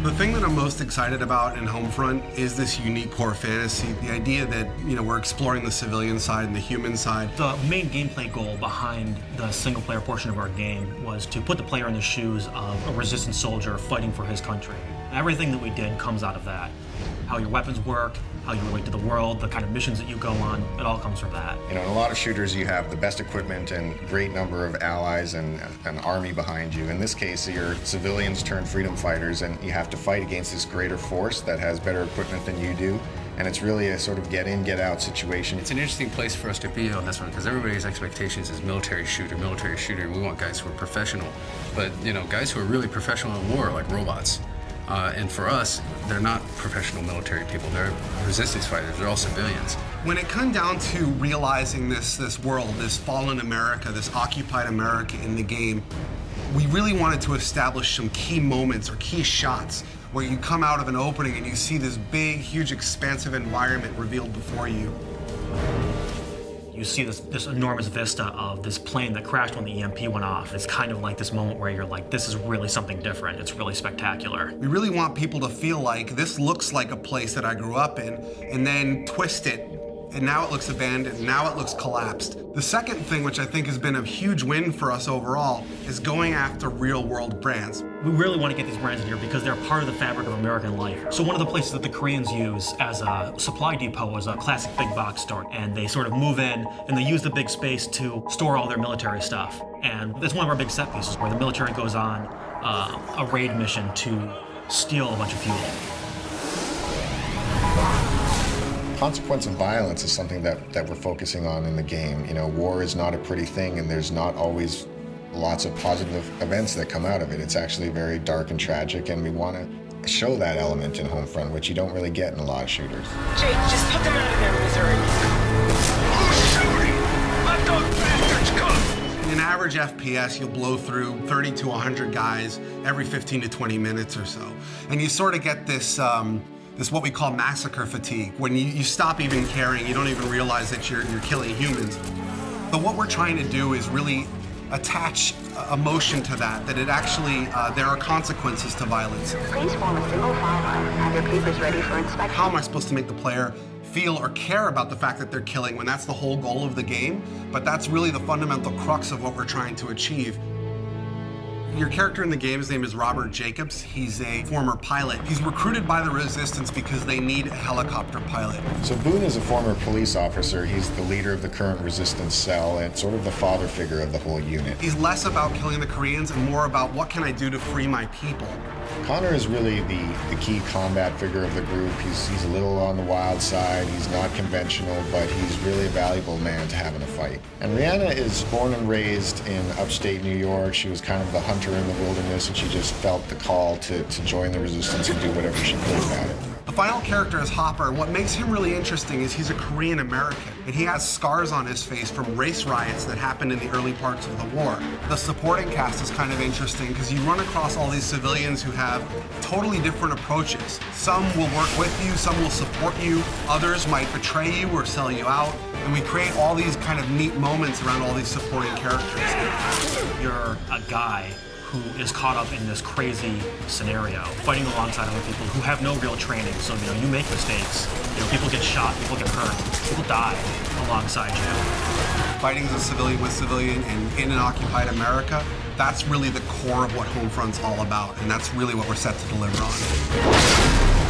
The thing that I'm most excited about in Homefront is this unique core fantasy. The idea that, we're exploring the civilian side and the human side. The main gameplay goal behind the single-player portion of our game was to put the player in the shoes of a resistance soldier fighting for his country. Everything that we did comes out of that. How your weapons work, how you relate to the world, the kind of missions that you go on, it all comes from that. In a lot of shooters, you have the best equipment and great number of allies and an army behind you. In this case, you're civilians turned freedom fighters, and you have to fight against this greater force that has better equipment than you do. And it's really a sort of get in, get out situation. It's an interesting place for us to be on this one because everybody's expectations is military shooter, military shooter. We want guys who are professional, but guys who are really professional in war, like robots. And for us, they're not professional military people. They're resistance fighters. They're all civilians. When it comes down to realizing this world, this fallen America, this occupied America in the game, we really wanted to establish some key moments or key shots where you come out of an opening and you see this big, huge, expansive environment revealed before you. You see this enormous vista of this plane that crashed when the EMP went off. It's kind of like this moment where you're like, this is really something different. It's really spectacular. We really want people to feel like this looks like a place that I grew up in, and then twist it, and now it looks abandoned, now it looks collapsed. The second thing, which I think has been a huge win for us overall, is going after real-world brands. We really want to get these brands in here because they're part of the fabric of American life. So one of the places that the Koreans use as a supply depot is a classic big box store. And they sort of move in and they use the big space to store all their military stuff. And that's one of our big set pieces where the military goes on a raid mission to steal a bunch of fuel. Consequence of violence is something that we're focusing on in the game. War is not a pretty thing, and there's not always lots of positive events that come out of it. It's actually very dark and tragic, and we want to show that element in Homefront, which you don't really get in a lot of shooters. Jake, just put them out of their misery. Who's shooting? Let those bastards come! In an average FPS, you'll blow through 30 to 100 guys every 15 to 20 minutes or so. And you sort of get this what we call massacre fatigue. When you stop even caring, you don't even realize that you're killing humans. But what we're trying to do is really attach emotion to that it actually, there are consequences to violence. Please form a single file line and have your papers ready for inspection. How am I supposed to make the player feel or care about the fact that they're killing when that's the whole goal of the game? But that's really the fundamental crux of what we're trying to achieve. Your character in the game, his name is Robert Jacobs. He's a former pilot. He's recruited by the Resistance because they need a helicopter pilot. So Boone is a former police officer. He's the leader of the current Resistance cell and sort of the father figure of the whole unit. He's less about killing the Koreans and more about what can I do to free my people. Connor is really the key combat figure of the group. He's a little on the wild side. He's not conventional, but he's really a valuable man to have in a fight. And Rihanna is born and raised in upstate New York. She was kind of the hunter in the wilderness, and she just felt the call to join the Resistance and do whatever she could about it. The final character is Hopper, and what makes him really interesting is he's a Korean American, and he has scars on his face from race riots that happened in the early parts of the war. The supporting cast is kind of interesting because you run across all these civilians who have totally different approaches. Some will work with you, some will support you, others might betray you or sell you out, and we create all these kind of neat moments around all these supporting characters. You're a guy who is caught up in this crazy scenario, fighting alongside other people who have no real training. So, you make mistakes. People get shot, people get hurt, people die alongside you. Fighting as a civilian with civilian and in an occupied America, that's really the core of what Homefront's all about, and that's really what we're set to deliver on.